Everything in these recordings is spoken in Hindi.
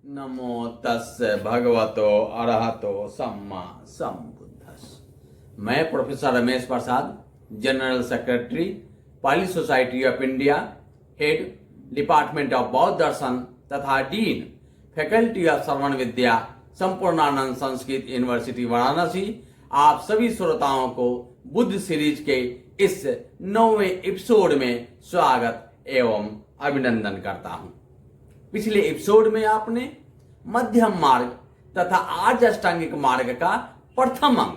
नमो तस्य भगवतो अरहतो सम्मा संबुद्धस। मैं professor Ramesh Prasad, general secretary Pali society of India, head department of बौद्ध दर्शन तथा dean faculty of Shravan Vidya, Sampurnanand Sanskrit university Varanasi, आप सभी श्रोताओं को बुद्ध सीरीज के इस 9वें एपिसोड में स्वागत एवं अभिनंदन करता हूं। पिछले एपिसोड में आपने मध्यम मार्ग तथा आर्य अष्टांगिक मार्ग का प्रथम अंग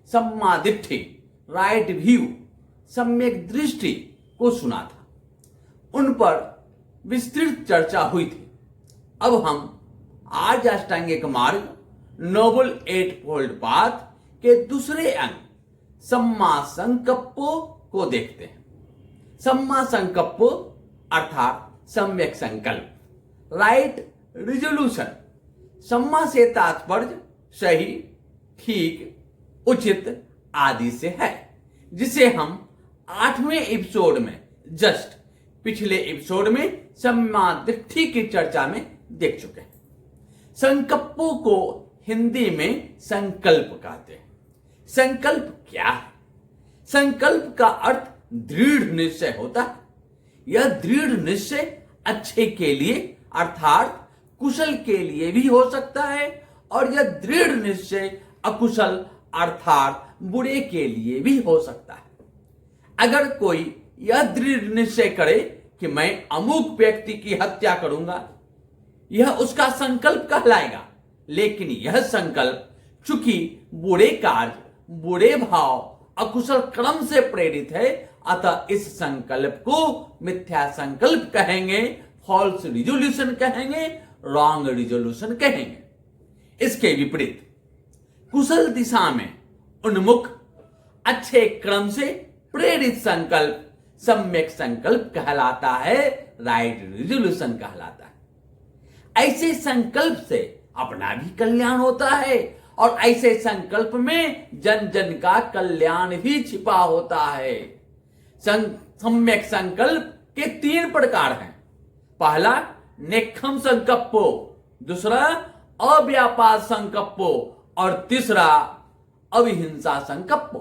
सम्मा दिट्ठि, राइट व्यू, सम्यक दृष्टि को सुना था। उन पर विस्तृत चर्चा हुई थी। अब हम आर्य अष्टांगिक मार्ग नोबल एट फोल्ड पाथ के दूसरे अंग सम्मा संकप्पो को देखते हैं। सम्मा संकप्पो अर्थात सम्यक संकल्प, राइट रिजोल्यूशन। सम्मा से तात्पर्य सही, ठीक, उचित आदि से है, जिसे हम 8वें एपिसोड में जस्ट पिछले एपिसोड में सम्मा दिट्ठि की चर्चा में देख चुके हैं। संकल्पों को हिंदी में संकल्प कहते हैं। संकल्प क्या है? संकल्प का अर्थ दृढ़ निश्चय होता है। यह दृढ़ निश्चय अच्छे के लिए अर्थात कुशल के लिए भी हो सकता है और यह दृढ़ निश्चय अकुशल अर्थात बुरे के लिए भी हो सकता है। अगर कोई यह दृढ़ निश्चय करे कि मैं अमुक व्यक्ति की हत्या करूंगा, यह उसका संकल्प कहलाएगा। लेकिन यह संकल्प चूंकि बुरे कार्य, बुरे भाव, अकुशल कर्म से प्रेरित है, अतः इस संकल्प को मिथ्या संकल्प कहेंगे, फॉल्स रिजोल्यूशन कहेंगे, रॉन्ग रिजोल्यूशन कहेंगे। इसके विपरीत कुशल दिशा में उन्मुख अच्छे क्रम से प्रेरित संकल्प सम्यक संकल्प कहलाता है, राइट रिजोल्यूशन कहलाता है। ऐसे संकल्प से अपना भी कल्याण होता है और ऐसे संकल्प में जन जन का कल्याण भी छिपा होता है। सम्यक संकल्प के 3 प्रकार हैं। पहला नेक्खम संकप्पो, दूसरा अव्यापाद संकप्पो और तीसरा अविहिंसा संकप्पो।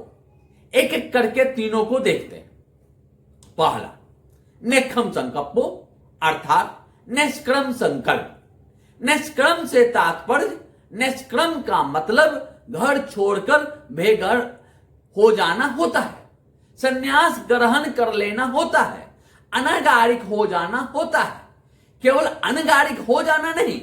एक एक करके तीनों को देखते हैं। पहला नेक्खम संकप्पो अर्थात निष्क्रम संकल्प। निष्क्रम से तात्पर्य, निष्क्रम का मतलब घर छोड़कर बेघर हो जाना होता है, संन्यास ग्रहण कर लेना होता है, अनागारिक हो जाना होता है। केवल अनगारिक हो जाना नहीं,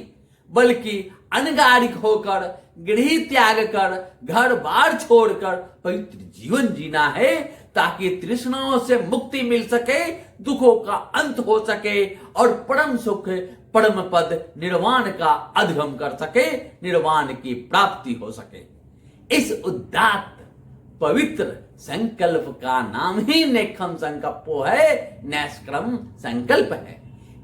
बल्कि अनगारिक होकर गृह त्याग कर घर बार छोड़कर पवित्र जीवन जीना है, ताकि तृष्णाओं से मुक्ति मिल सके, दुखों का अंत हो सके और परम सुख, परम पद निर्वाण का अधिगम कर सके, निर्वाण की प्राप्ति हो सके। इस उदात्त पवित्र संकल्प का नाम ही नेक्खम संकल्पो है, निष्क्रम संकल्प है।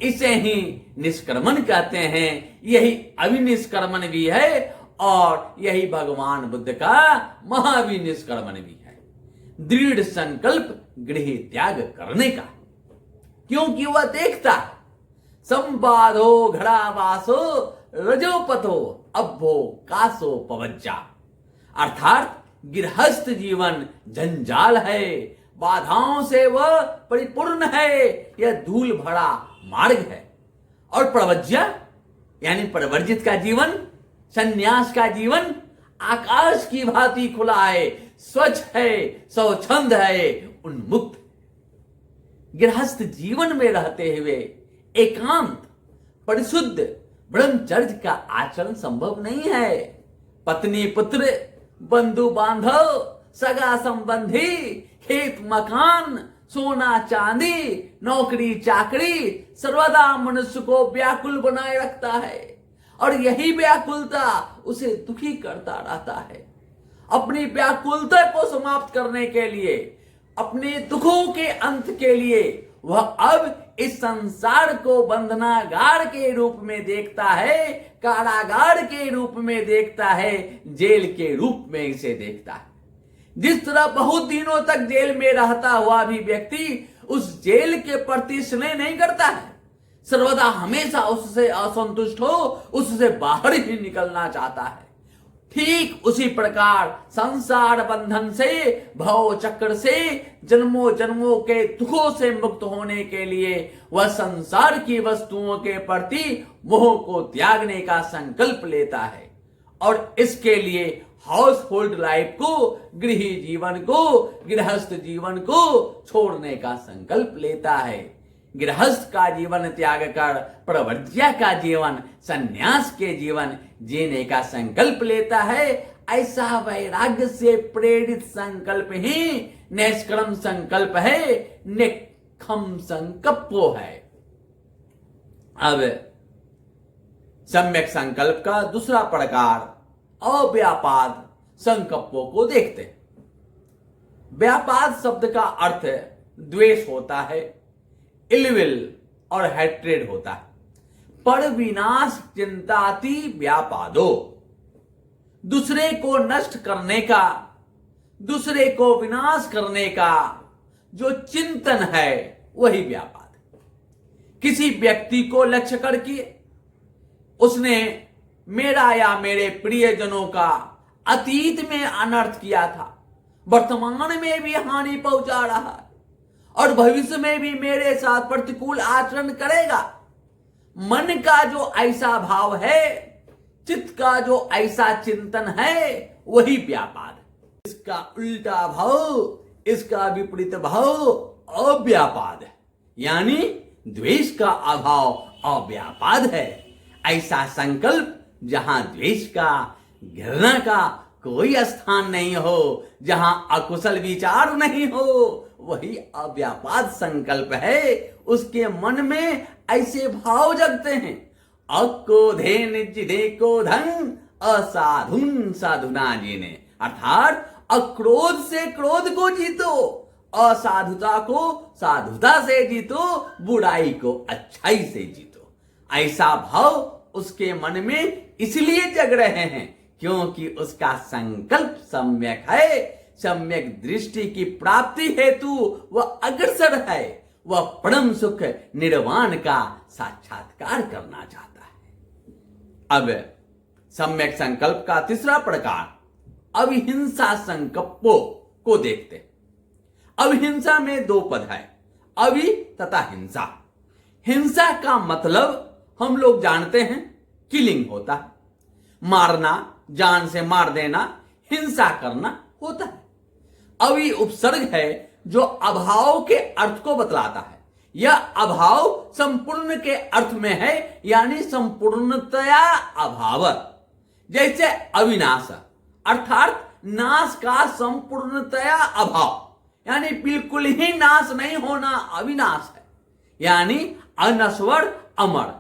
इसे ही निष्क्रमण कहते हैं। यही अविनिष्क्रमण भी है और यही भगवान बुद्ध का महाविनिष्क्रमण भी है। दृढ़ संकल्प गृह त्याग करने का, क्योंकि वह देखता है संवादो घड़ावासो रजोपथो अभ्भो कासो पवज्जा, अर्थात गृहस्थ जीवन जंजाल है, बाधाओं से वह परिपूर्ण है, यह धूल भरा मार्ग है। और प्रवज्या यानी प्रवर्जित का जीवन, संन्यास का जीवन आकाश की भांति खुला है, स्वच्छ है, स्वच्छंद है, उन्मुक्त। गृहस्थ जीवन में रहते हुए एकांत परिशुद्ध ब्रह्मचर्य का आचरण संभव नहीं है। पत्नी पुत्र, बंधु बांधव, सगा संबंधी, खेत मकान, सोना चांदी, नौकरी चाकरी सर्वदा मनुष्य को व्याकुल बनाए रखता है और यही व्याकुलता उसे दुखी करता रहता है। अपनी व्याकुलता को समाप्त करने के लिए, अपने दुखों के अंत के लिए वह अब इस संसार को बंधनागार के रूप में देखता है, कारागार के रूप में देखता है, जेल के रूप में इसे देखता है। जिस तरह बहुत दिनों तक जेल में रहता हुआ भी व्यक्ति उस जेल के प्रति स्नेह नहीं करता है, सर्वदा हमेशा उससे असंतुष्ट हो, उससे बाहर ही निकलना चाहता है। ठीक उसी प्रकार संसार बंधन से, भव चक्र से, जन्मों जन्मों के दुखों से मुक्त होने के लिए वह संसार की वस्तुओं के प्रति मोह को त्यागने का संकल्प लेता है और इसके लिए हाउस होल्ड लाइफ को, गृह जीवन को, गृहस्थ जीवन को छोड़ने का संकल्प लेता है। गृहस्थ का जीवन त्याग कर प्रवर्ज्य का जीवन, संन्यास के जीवन जीने का संकल्प लेता है। ऐसा वैराग्य से प्रेरित संकल्प ही निष्कर्म संकल्प है, निखम संकल्पो है। अब सम्यक संकल्प का दूसरा प्रकार अव्यापाद संकल्पों को देखते हैं। व्यापाद शब्द का अर्थ द्वेष होता है, इलविल और हैट्रेड होता है। पर विनाश चिंताति व्यापादो, दूसरे को नष्ट करने का, दूसरे को विनाश करने का जो चिंतन है वही व्यापाद है। किसी व्यक्ति को लक्ष्य करके उसने मेरा या मेरे प्रियजनों का अतीत में अनर्थ किया था, वर्तमान में भी हानि पहुंचा रहा है और भविष्य में भी मेरे साथ प्रतिकूल आचरण करेगा। मन का जो ऐसा भाव है, चित्त का जो ऐसा चिंतन है, वही व्यापाद है। इसका उल्टा भाव, इसका विपरीत भाव अव्यापाद है, यानी द्वेष का अभाव अव्यापाद है। ऐसा संकल्प जहां द्वेष का, घृणा का कोई स्थान नहीं हो, जहां अकुशल विचार नहीं हो, वही अव्यापाद संकल्प है। उसके मन में ऐसे भाव जगते हैं, अक्रोधेन जिदे क्रोधं असाधुन साधुना जीने, अर्थात अक्रोध से क्रोध को जीतो, असाधुता को साधुता से जीतो, बुराई को अच्छाई से जीतो। ऐसा भाव उसके मन में इसलिए जग रहे हैं क्योंकि उसका संकल्प सम्यक है। सम्यक दृष्टि की प्राप्ति हेतु वह अग्रसर है, वह परम सुख निर्वाण का साक्षात्कार करना चाहता है। अब सम्यक संकल्प का तीसरा प्रकार अविहिंसा संकल्पों को देखते हैं। अविहिंसा में दो पद है, अवि तथा हिंसा। हिंसा का मतलब हम लोग जानते हैं किलिंग होता है, मारना, जान से मार देना, हिंसा करना होता है। अवि उपसर्ग है जो अभाव के अर्थ को बतलाता है। यह अभाव संपूर्ण के अर्थ में है, यानी संपूर्णतया अभाव। जैसे अविनाश अर्थात नाश का संपूर्णतया अभाव, यानी बिल्कुल ही नाश नहीं होना अविनाश है, यानी अनश्वर अमर।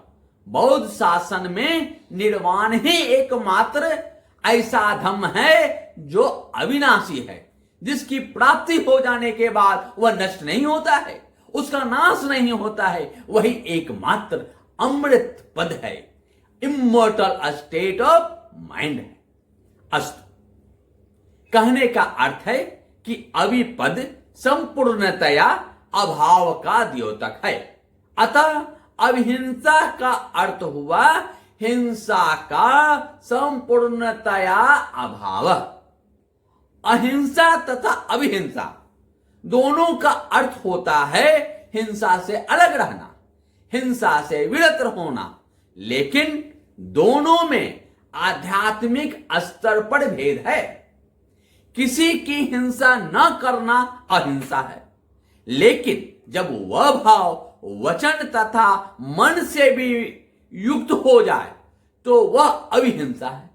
बौद्ध शासन में निर्वाण ही एकमात्र ऐसा धम्म है जो अविनाशी है, जिसकी प्राप्ति हो जाने के बाद वह नष्ट नहीं होता है, उसका नाश नहीं होता है। वही एकमात्र अमृत पद है, इमोर्टल स्टेट ऑफ माइंड है। अस्तु, कहने का अर्थ है कि अविपद संपूर्णतया अभाव का द्योतक है। अतः अविहिंसा का अर्थ हुआ हिंसा का संपूर्णतया अभाव। अहिंसा तथा अविहिंसा दोनों का अर्थ होता है हिंसा से अलग रहना, हिंसा से विरत होना, लेकिन दोनों में आध्यात्मिक स्तर पर भेद है। किसी की हिंसा न करना अहिंसा है, लेकिन जब वह भाव वचन तथा मन से भी युक्त हो जाए तो वह अविहिंसा है।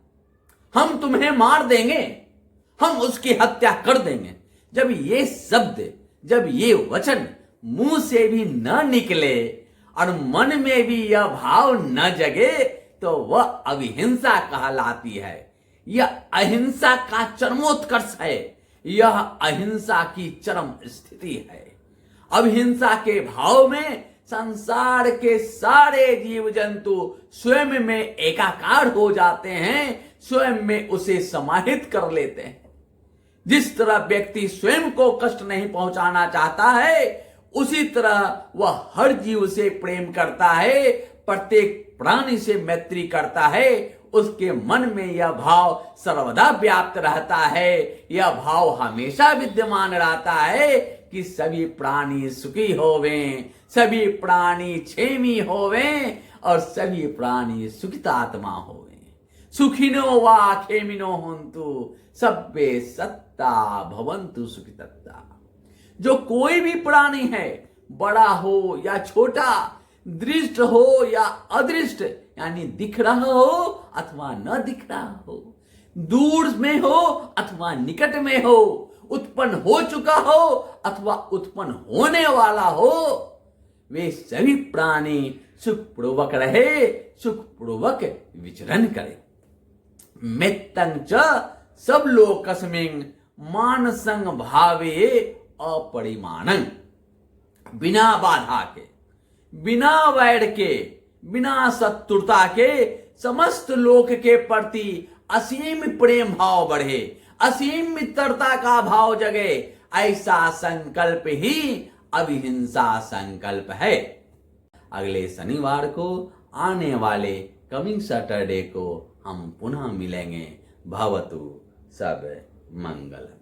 हम तुम्हें मार देंगे, हम उसकी हत्या कर देंगे, जब ये शब्द, जब ये वचन मुंह से भी न निकले और मन में भी यह भाव न जगे तो वह अविहिंसा कहलाती है। यह अहिंसा का चरमोत्कर्ष है, यह अहिंसा की चरम स्थिति है। अहिंसा के भाव में संसार के सारे जीव जंतु स्वयं में एकाकार हो जाते हैं, स्वयं में उसे समाहित कर लेते हैं। जिस तरह व्यक्ति स्वयं को कष्ट नहीं पहुंचाना चाहता है, उसी तरह वह हर जीव से प्रेम करता है, प्रत्येक प्राणी से मैत्री करता है। उसके मन में यह भाव सर्वदा व्याप्त रहता है। यह भाव हमेशा विद्यमान रहता है कि सभी प्राणी सुखी होवें, सभी प्राणी क्षेमी होवें और सभी प्राणी सुखितात्मा होवें। सुखिनो वा खेमिनो होन्तु सब्बे सत्ता भवन्तु सुखितत्ता। जो कोई भी प्राणी है, बड़ा हो या छोटा, दृष्ट हो या अदृष्ट, यानी दिख रहा हो अथवा न दिख रहा हो, दूर में हो अथवा निकट में हो, उत्पन्न हो चुका हो अथवा उत्पन्न होने वाला हो, वे सभी प्राणी सुखपूर्वक रहे, सुखपूर्वक विचरण करे। मित्तं च सब लोकस्मिन् मानसं भावे अपरिमाणं। बिना बाधा के, बिना वैर के, बिना शत्रुता के समस्त लोक के प्रति असीम प्रेम भाव बढ़े, असीम मित्रता का भाव जगे, ऐसा संकल्प ही अविहिंसा संकल्प है। अगले शनिवार को आने वाले कमिंग सैटरडे को हम पुनः मिलेंगे। भवतु सब मंगल।